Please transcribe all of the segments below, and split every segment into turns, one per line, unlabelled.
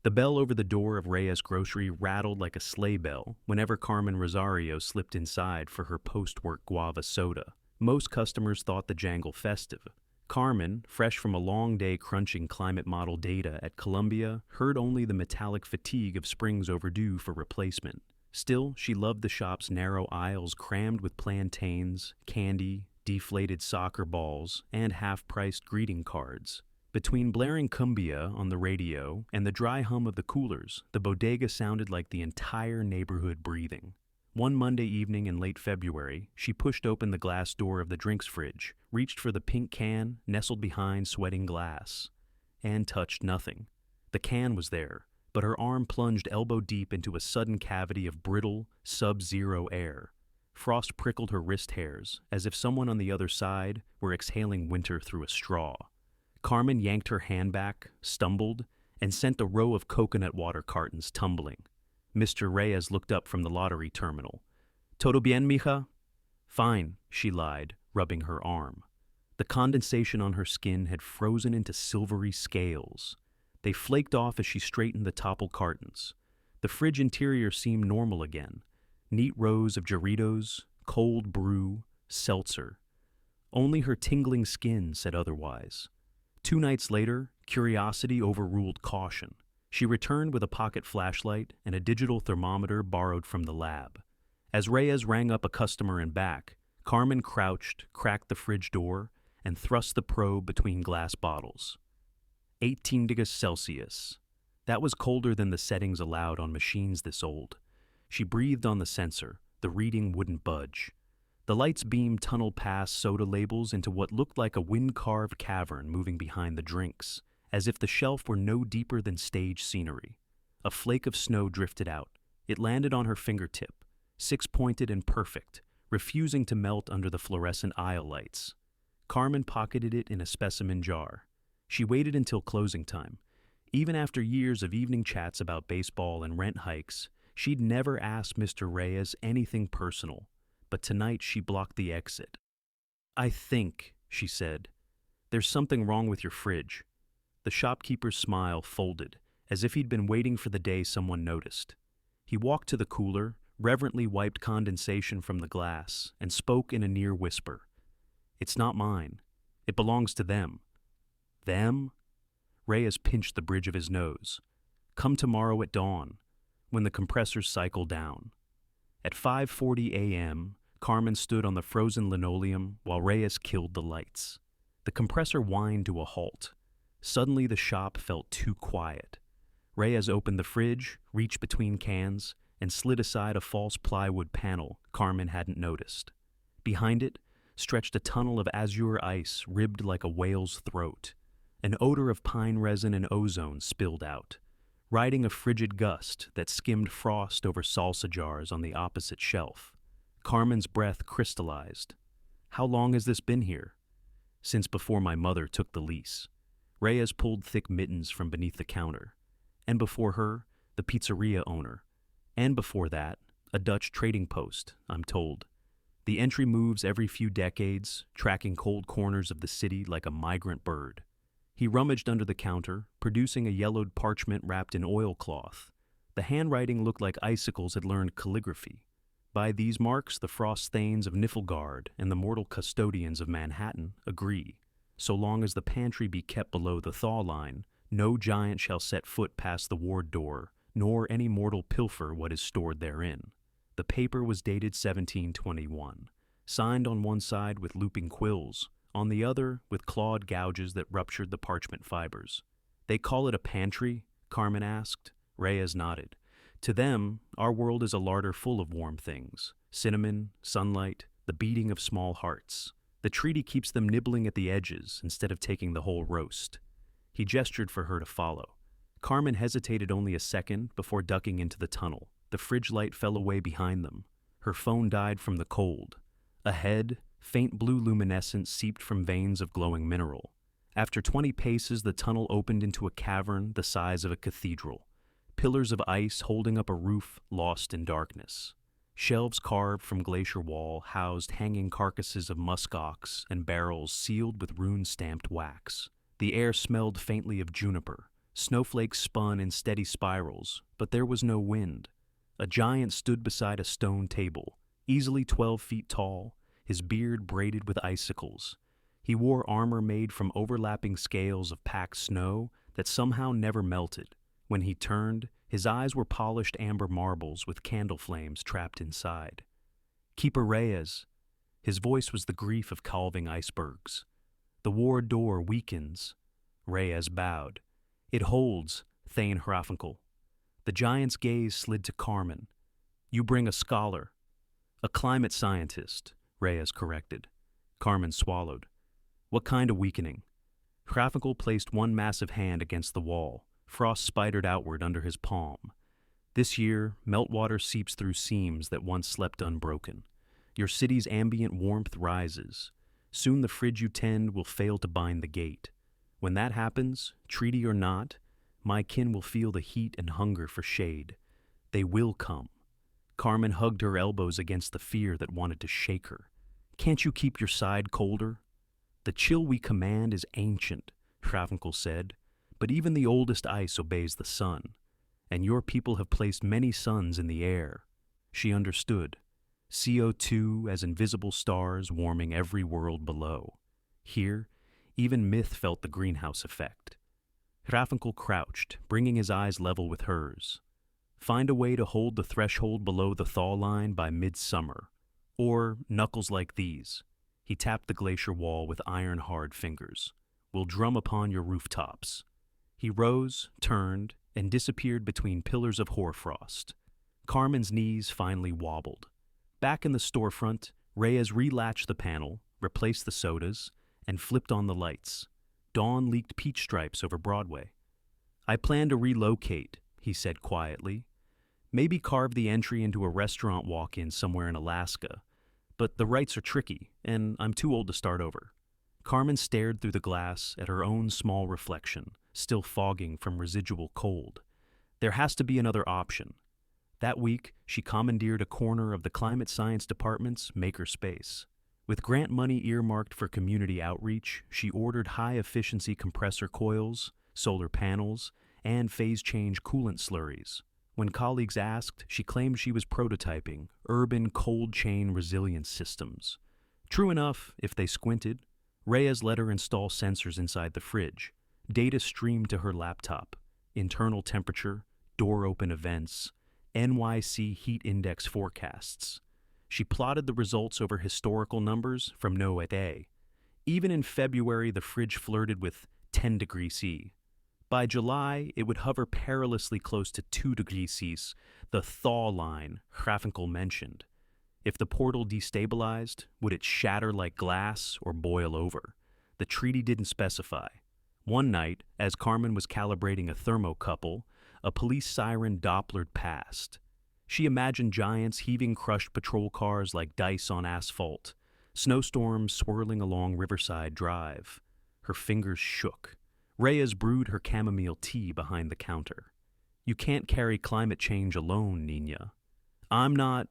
The bell over the door of Reyes Grocery rattled like a sleigh bell whenever Carmen Rosario slipped inside for her post-work guava soda. Most customers thought the jangle festive. Carmen, fresh from a long day crunching climate model data at Columbia, heard only the metallic fatigue of springs overdue for replacement. Still, she loved the shop's narrow aisles crammed with plantains, candy, deflated soccer balls, and half-priced greeting cards. Between blaring cumbia on the radio and the dry hum of the coolers, the bodega sounded like the entire neighborhood breathing. One Monday evening in late February, she pushed open the glass door of the drinks fridge, reached for the pink can nestled behind sweating glass, and touched nothing. The can was there, but her arm plunged elbow deep into a sudden cavity of brittle, sub-zero air. Frost prickled her wrist hairs, as if someone on the other side were exhaling winter through a straw. Carmen yanked her hand back, stumbled, and sent a row of coconut water cartons tumbling. Mr. Reyes looked up from the lottery terminal. "Todo bien, mija?" "Fine," she lied, rubbing her arm. The condensation on her skin had frozen into silvery scales. They flaked off as she straightened the toppled cartons. The fridge interior seemed normal again. Neat rows of Doritos, cold brew, seltzer. Only her tingling skin said otherwise. 2 nights later, curiosity overruled caution. She returned with a pocket flashlight and a digital thermometer borrowed from the lab. As Reyes rang up a customer and back, Carmen crouched, cracked the fridge door, and thrust the probe between glass bottles. 18 degrees Celsius. That was colder than the settings allowed on machines this old. She breathed on the sensor. The reading wouldn't budge. The light's beam tunneled past soda labels into what looked like a wind-carved cavern moving behind the drinks, as if the shelf were no deeper than stage scenery. A flake of snow drifted out. It landed on her fingertip, six-pointed and perfect, refusing to melt under the fluorescent aisle lights. Carmen pocketed it in a specimen jar. She waited until closing time. Even after years of evening chats about baseball and rent hikes, she'd never asked Mr. Reyes anything personal. But tonight she blocked the exit. "I think," she said, "there's something wrong with your fridge." The shopkeeper's smile folded, as if he'd been waiting for the day someone noticed. He walked to the cooler, reverently wiped condensation from the glass, and spoke in a near whisper. "It's not mine. It belongs to them." "Them?" Reyes pinched the bridge of his nose. "Come tomorrow at dawn, when the compressors cycle down." At 5:40 a.m., Carmen stood on the frozen linoleum while Reyes killed the lights. The compressor whined to a halt. Suddenly the shop felt too quiet. Reyes opened the fridge, reached between cans, and slid aside a false plywood panel Carmen hadn't noticed. Behind it stretched a tunnel of azure ice ribbed like a whale's throat. An odor of pine resin and ozone spilled out, riding a frigid gust that skimmed frost over salsa jars on the opposite shelf. Carmen's breath crystallized. "How long has this been here?" "Since before my mother took the lease." Reyes pulled thick mittens from beneath the counter. And before her, the pizzeria owner. And before that, a Dutch trading post, I'm told. The entry moves every few decades, tracking cold corners of the city like a migrant bird. He rummaged under the counter, producing a yellowed parchment wrapped in oilcloth. The handwriting looked like icicles had learned calligraphy. By these marks, the frost thanes of Niflgaard and the mortal custodians of Manhattan agree. So long as the pantry be kept below the thaw line, no giant shall set foot past the ward door, nor any mortal pilfer what is stored therein. The paper was dated 1721, signed on one side with looping quills, on the other with clawed gouges that ruptured the parchment fibers. "They call it a pantry?" Carmen asked. Reyes nodded. "To them, our world is a larder full of warm things. Cinnamon, sunlight, the beating of small hearts. The treaty keeps them nibbling at the edges instead of taking the whole roast." He gestured for her to follow. Carmen hesitated only a second before ducking into the tunnel. The fridge light fell away behind them. Her phone died from the cold. Ahead, faint blue luminescence seeped from veins of glowing mineral. After 20 paces, the tunnel opened into a cavern the size of a cathedral. Pillars of ice holding up a roof lost in darkness. Shelves carved from glacier wall housed hanging carcasses of muskox and barrels sealed with rune-stamped wax. The air smelled faintly of juniper, Snowflakes spun in steady spirals, but there was no wind. A giant stood beside a stone table, easily 12 feet tall, his beard braided with icicles. He wore armor made from overlapping scales of packed snow that somehow never melted. When he turned, his eyes were polished amber marbles with candle flames trapped inside. "Keeper Reyes." His voice was the grief of calving icebergs. "The ward door weakens." Reyes bowed. "It holds, Thane Hrafunkel." The giant's gaze slid to Carmen. "You bring a scholar." "A climate scientist," Reyes corrected. Carmen swallowed. "What kind of weakening?" Hrafunkel placed one massive hand against the wall. Frost spidered outward under his palm. "This year, meltwater seeps through seams that once slept unbroken. Your city's ambient warmth rises. Soon the fridge you tend will fail to bind the gate. When that happens, treaty or not, my kin will feel the heat and hunger for shade. They will come." Carmen hugged her elbows against the fear that wanted to shake her. "Can't you keep your side colder?" "The chill we command is ancient," Hrafunkel said, "but even the oldest ice obeys the sun, and your people have placed many suns in the air." She understood. CO2 as invisible stars warming every world below. Here, even myth felt the greenhouse effect. Hrafunkel crouched, bringing his eyes level with hers. "Find a way to hold the threshold below the thaw line by midsummer. Or knuckles like these." He tapped the glacier wall with iron-hard fingers. "We'll drum upon your rooftops." He rose, turned, and disappeared between pillars of hoarfrost. Carmen's knees finally wobbled. Back in the storefront, Reyes relatched the panel, replaced the sodas, and flipped on the lights. Dawn leaked peach stripes over Broadway. "I plan to relocate," he said quietly. "Maybe carve the entry into a restaurant walk-in somewhere in Alaska. But the rights are tricky, and I'm too old to start over." Carmen stared through the glass at her own small reflection, still fogging from residual cold. There has to be another option. That week, she commandeered a corner of the Climate Science Department's makerspace. With grant money earmarked for community outreach, she ordered high-efficiency compressor coils, solar panels, and phase-change coolant slurries. When colleagues asked, she claimed she was prototyping urban cold-chain resilience systems. True enough, if they squinted. Reyes let her install sensors inside the fridge. Data streamed to her laptop. Internal temperature, door-open events, NYC heat index forecasts. She plotted the results over historical numbers from NOAA. Even in February, the fridge flirted with 10 degrees C. By July, it would hover perilously close to 2 degrees C, the thaw line Hrafunkel mentioned. If the portal destabilized, would it shatter like glass or boil over? The treaty didn't specify. One night, as Carmen was calibrating a thermocouple, a police siren Dopplered past. She imagined giants heaving crushed patrol cars like dice on asphalt, snowstorms swirling along Riverside Drive. Her fingers shook. Reyes brewed her chamomile tea behind the counter. "You can't carry climate change alone, Nina." "I'm not..."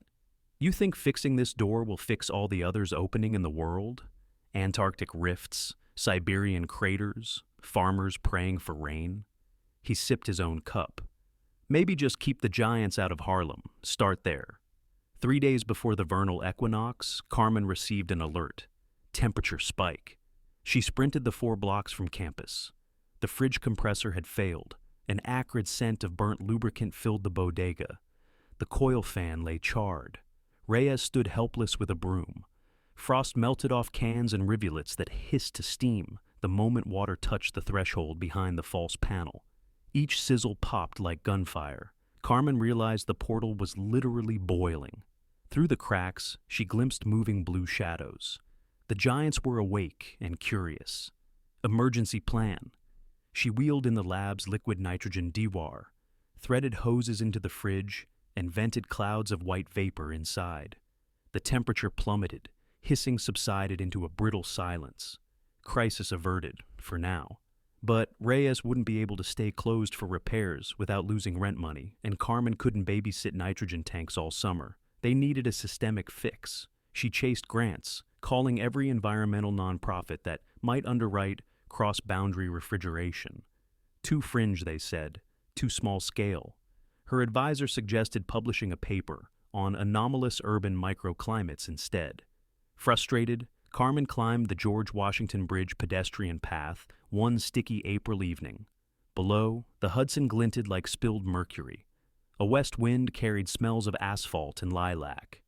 "You think fixing this door will fix all the others opening in the world? Antarctic rifts, Siberian craters, farmers praying for rain?" He sipped his own cup. "Maybe just keep the giants out of Harlem. Start there." 3 days before the vernal equinox, Carmen received an alert. Temperature spike. She sprinted the 4 blocks from campus. The fridge compressor had failed. An acrid scent of burnt lubricant filled the bodega. The coil fan lay charred. Reyes stood helpless with a broom. Frost melted off cans and rivulets that hissed to steam the moment water touched the threshold behind the false panel. Each sizzle popped like gunfire. Carmen realized the portal was literally boiling. Through the cracks, she glimpsed moving blue shadows. The giants were awake and curious. Emergency plan. She wheeled in the lab's liquid nitrogen dewar, threaded hoses into the fridge, and vented clouds of white vapor inside. The temperature plummeted. Hissing subsided into a brittle silence. Crisis averted, for now. But Reyes wouldn't be able to stay closed for repairs without losing rent money, and Carmen couldn't babysit nitrogen tanks all summer. They needed a systemic fix. She chased grants, calling every environmental nonprofit that might underwrite cross-boundary refrigeration. Too fringe, they said, too small scale. Her advisor suggested publishing a paper on anomalous urban microclimates instead. Frustrated, Carmen climbed the George Washington Bridge pedestrian path one sticky April evening. Below, the Hudson glinted like spilled mercury. A west wind carried smells of asphalt and lilac.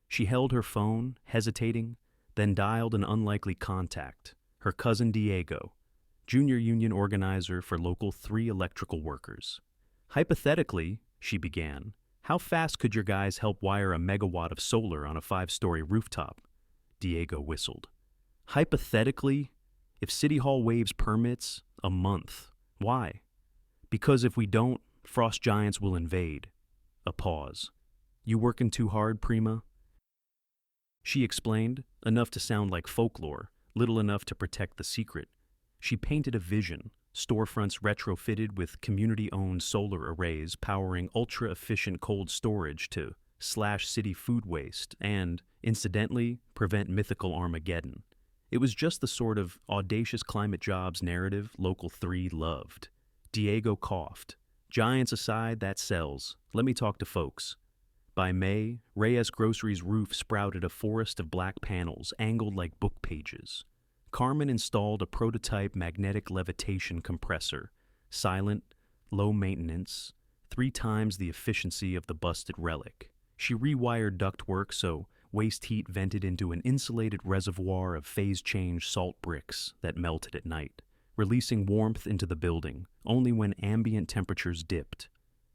She held her phone, hesitating, then dialed an unlikely contact, her cousin Diego, junior union organizer for local 3 electrical workers. Hypothetically, she began, how fast could your guys help wire a megawatt of solar on a 5-story rooftop? Diego whistled. Hypothetically, if City Hall waives permits, a month. Why? Because if we don't, frost giants will invade. A pause. You working too hard, Prima? She explained, enough to sound like folklore, little enough to protect the secret. She painted a vision, storefronts retrofitted with community-owned solar arrays powering ultra-efficient cold storage to slash city food waste and, incidentally, prevent mythical Armageddon. It was just the sort of audacious climate jobs narrative Local 3 loved. Diego coughed. Giants aside, that sells. Let me talk to folks. By May, Reyes Grocery's roof sprouted a forest of black panels angled like book pages. Carmen installed a prototype magnetic levitation compressor, silent, low maintenance, 3 times the efficiency of the busted relic. She rewired ductwork so waste heat vented into an insulated reservoir of phase-change salt bricks that melted at night, releasing warmth into the building only when ambient temperatures dipped.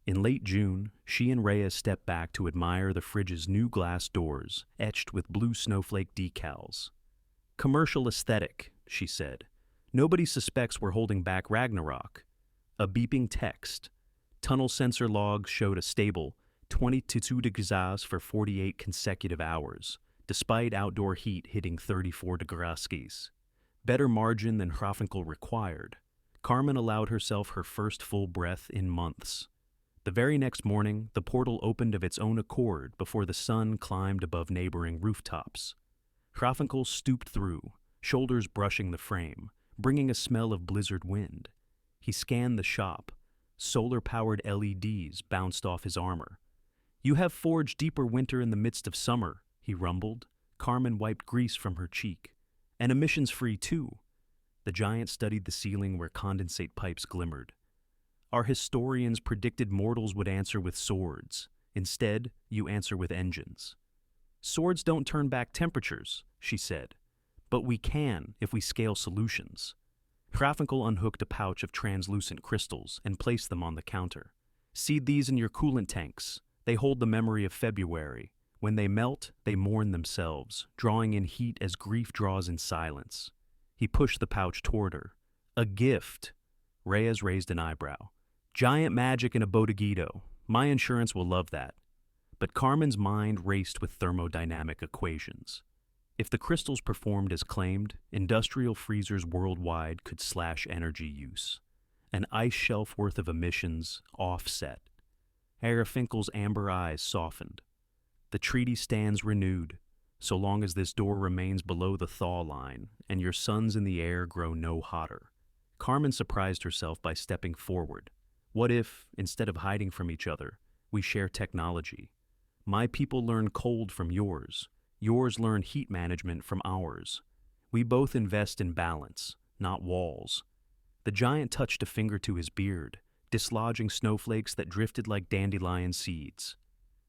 In late June, she and Reyes stepped back to admire the fridge's new glass doors, etched with blue snowflake decals. Commercial aesthetic, she said. Nobody suspects we're holding back Ragnarok. A beeping text. Tunnel sensor logs showed a stable 22 degrees for 48 consecutive hours, despite outdoor heat hitting 34 degrees. Better margin than Hrafenkel required. Carmen allowed herself her first full breath in months. The very next morning, the portal opened of its own accord before the sun climbed above neighboring rooftops. Hrafenkel stooped through, shoulders brushing the frame, bringing a smell of blizzard wind. He scanned the shop. Solar-powered LEDs bounced off his armor. You have forged deeper winter in the midst of summer, he rumbled. Carmen wiped grease from her cheek. And emissions-free, too. The giant studied the ceiling where condensate pipes glimmered. Our historians predicted mortals would answer with swords. Instead, you answer with engines. Swords don't turn back temperatures, she said. But we can if we scale solutions. Hrafenkel unhooked a pouch of translucent crystals and placed them on the counter. Seed these in your coolant tanks. They hold the memory of February. When they melt, they mourn themselves, drawing in heat as grief draws in silence. He pushed the pouch toward her. A gift. Reyes raised an eyebrow. Giant magic in a bodeguito. My insurance will love that. But Carmen's mind raced with thermodynamic equations. If the crystals performed as claimed, industrial freezers worldwide could slash energy use. An ice shelf worth of emissions offset. Hrafenkel's amber eyes softened. The treaty stands renewed, so long as this door remains below the thaw line and your suns in the air grow no hotter. Carmen surprised herself by stepping forward. What if, instead of hiding from each other, we share technology? My people learn cold from yours. Yours learn heat management from ours. We both invest in balance, not walls. The giant touched a finger to his beard, dislodging snowflakes that drifted like dandelion seeds.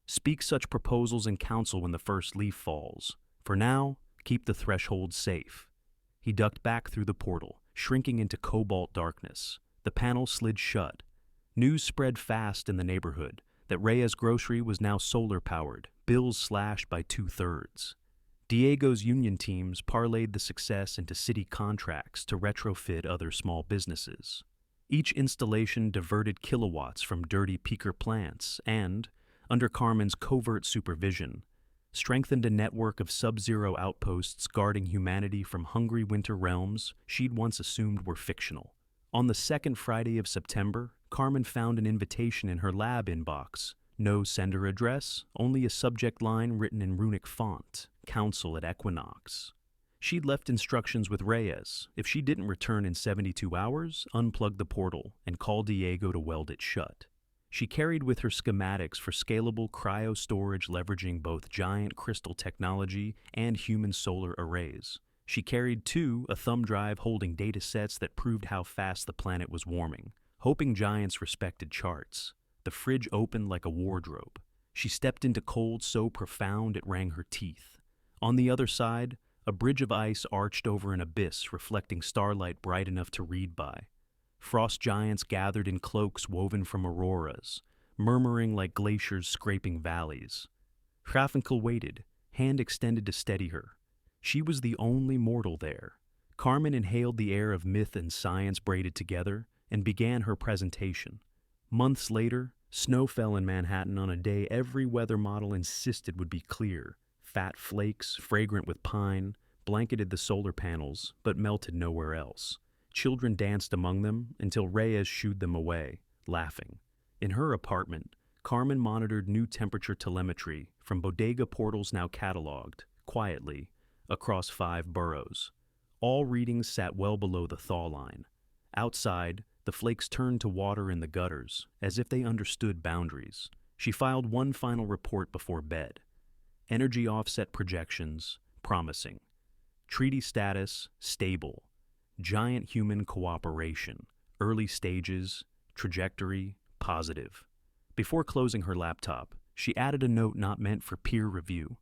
Speak such proposals in council when the first leaf falls. For now, keep the threshold safe. He ducked back through the portal, shrinking into cobalt darkness. The panel slid shut. News spread fast in the neighborhood that Reyes Grocery was now solar-powered, bills slashed by 2/3. Diego's union teams parlayed the success into city contracts to retrofit other small businesses. Each installation diverted kilowatts from dirty peaker plants and, under Carmen's covert supervision, strengthened a network of sub-zero outposts guarding humanity from hungry winter realms she'd once assumed were fictional. On the second Friday of September, Carmen found an invitation in her lab inbox. No sender address, only a subject line written in runic font, Council at Equinox. She'd left instructions with Reyes. If she didn't return in 72 hours, unplug the portal and call Diego to weld it shut. She carried with her schematics for scalable cryo-storage leveraging both giant crystal technology and human solar arrays. She carried, too, a thumb drive holding data sets that proved how fast the planet was warming. Hoping giants respected charts. The fridge opened like a wardrobe. She stepped into cold so profound it rang her teeth. On the other side, a bridge of ice arched over an abyss reflecting starlight bright enough to read by. Frost giants gathered in cloaks woven from auroras, murmuring like glaciers scraping valleys. Hrafenkel waited, hand extended to steady her. She was the only mortal there. Carmen inhaled the air of myth and science braided together and began her presentation. Months later, snow fell in Manhattan on a day every weather model insisted would be clear. Fat flakes, fragrant with pine, blanketed the solar panels, but melted nowhere else. Children danced among them until Reyes shooed them away, laughing. In her apartment, Carmen monitored new temperature telemetry from Bodega portals now cataloged, quietly, across 5 boroughs. All readings sat well below the thaw line. Outside, the flakes turned to water in the gutters, as if they understood boundaries. She filed one final report before bed. Energy offset projections, promising. Treaty status, stable. Giant human cooperation, early stages, trajectory, positive. Before closing her laptop, she added a note not meant for peer review.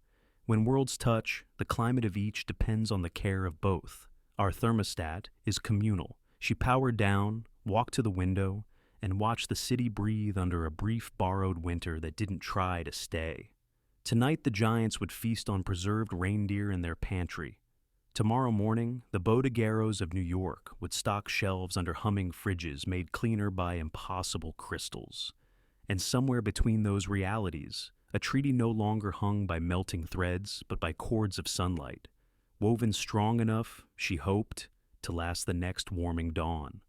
When worlds touch, the climate of each depends on the care of both. Our thermostat is communal. She powered down, walked to the window, and watched the city breathe under a brief borrowed winter that didn't try to stay. Tonight the giants would feast on preserved reindeer in their pantry. Tomorrow morning, the bodegueros of New York would stock shelves under humming fridges made cleaner by impossible crystals. And somewhere between those realities, a treaty no longer hung by melting threads, but by cords of sunlight, woven strong enough, she hoped, to last the next warming dawn.